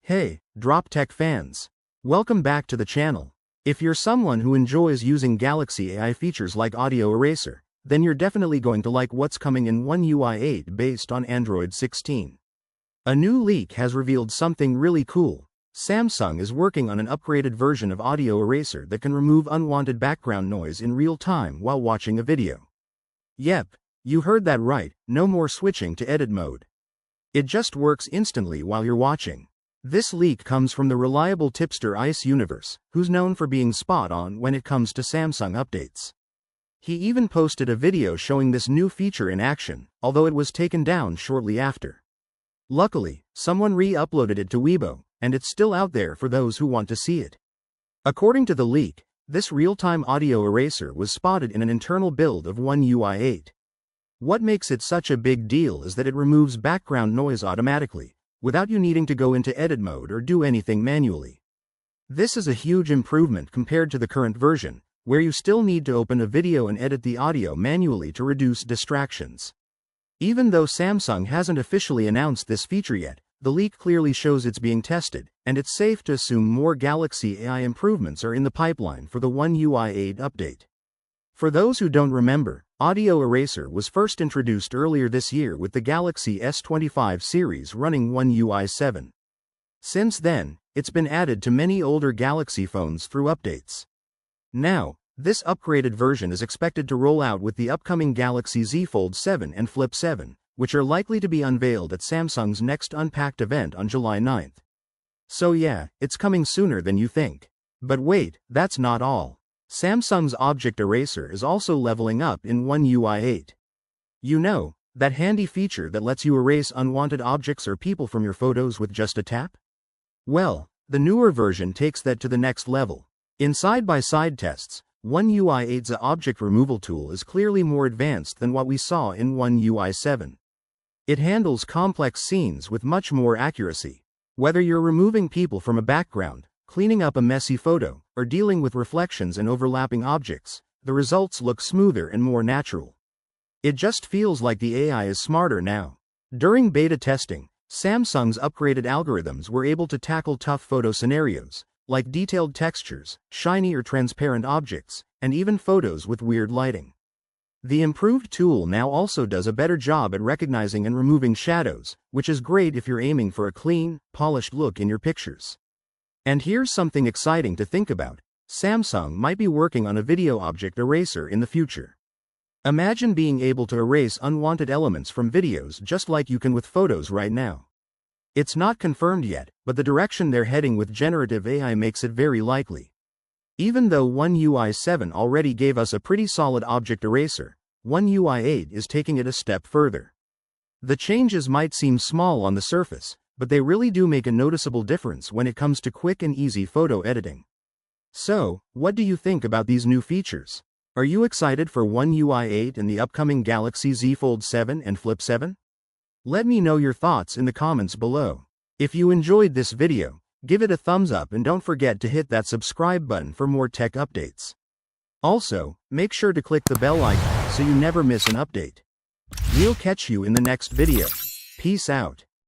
Hey, Drop Tech fans! Welcome back to the channel. If you're someone who enjoys using Galaxy AI features like Audio Eraser, then you're definitely going to like what's coming in One UI 8 based on Android 16. A new leak has revealed something really cool. Samsung is working on an upgraded version of Audio Eraser that can remove unwanted background noise in real time while watching a video. Yep, you heard that right, no more switching to edit mode. It just works instantly while you're watching. This leak comes from the reliable tipster Ice Universe, who's known for being spot on when it comes to Samsung updates. He even posted a video showing this new feature in action, although it was taken down shortly after. Luckily, someone re-uploaded it to Weibo, and it's still out there for those who want to see it. According to the leak, this real-time audio eraser was spotted in an internal build of One UI 8. What makes it such a big deal is that it removes background noise automatically, without you needing to go into edit mode or do anything manually. This is a huge improvement compared to the current version, where you still need to open a video and edit the audio manually to reduce distractions. Even though Samsung hasn't officially announced this feature yet, the leak clearly shows it's being tested, and it's safe to assume more Galaxy AI improvements are in the pipeline for the One UI 8 update. For those who don't remember, Audio Eraser was first introduced earlier this year with the Galaxy S25 series running One UI 7. Since then, it's been added to many older Galaxy phones through updates. Now, this upgraded version is expected to roll out with the upcoming Galaxy Z Fold 7 and Flip 7, which are likely to be unveiled at Samsung's next Unpacked event on July 9th. So yeah, it's coming sooner than you think. But wait, that's not all. Samsung's Object Eraser is also leveling up in One UI 8. You know, that handy feature that lets you erase unwanted objects or people from your photos with just a tap? Well, the newer version takes that to the next level. In side-by-side tests, One UI 8's object removal tool is clearly more advanced than what we saw in One UI 7. It handles complex scenes with much more accuracy. Whether you're removing people from a background, cleaning up a messy photo, or dealing with reflections and overlapping objects, the results look smoother and more natural. It just feels like the AI is smarter now. During beta testing, Samsung's upgraded algorithms were able to tackle tough photo scenarios, like detailed textures, shiny or transparent objects, and even photos with weird lighting. The improved tool now also does a better job at recognizing and removing shadows, which is great if you're aiming for a clean, polished look in your pictures. And here's something exciting to think about. Samsung might be working on a video object eraser in the future. Imagine being able to erase unwanted elements from videos just like you can with photos right now. It's not confirmed yet, but the direction they're heading with generative AI makes it very likely. Even though One UI 7 already gave us a pretty solid object eraser, One UI 8 is taking it a step further. The changes might seem small on the surface, but they really do make a noticeable difference when it comes to quick and easy photo editing. So, what do you think about these new features? Are you excited for One UI 8 and the upcoming Galaxy Z Fold 7 and Flip 7? Let me know your thoughts in the comments below. If you enjoyed this video, give it a thumbs up and don't forget to hit that subscribe button for more tech updates. Also, make sure to click the bell icon so you never miss an update. We'll catch you in the next video. Peace out.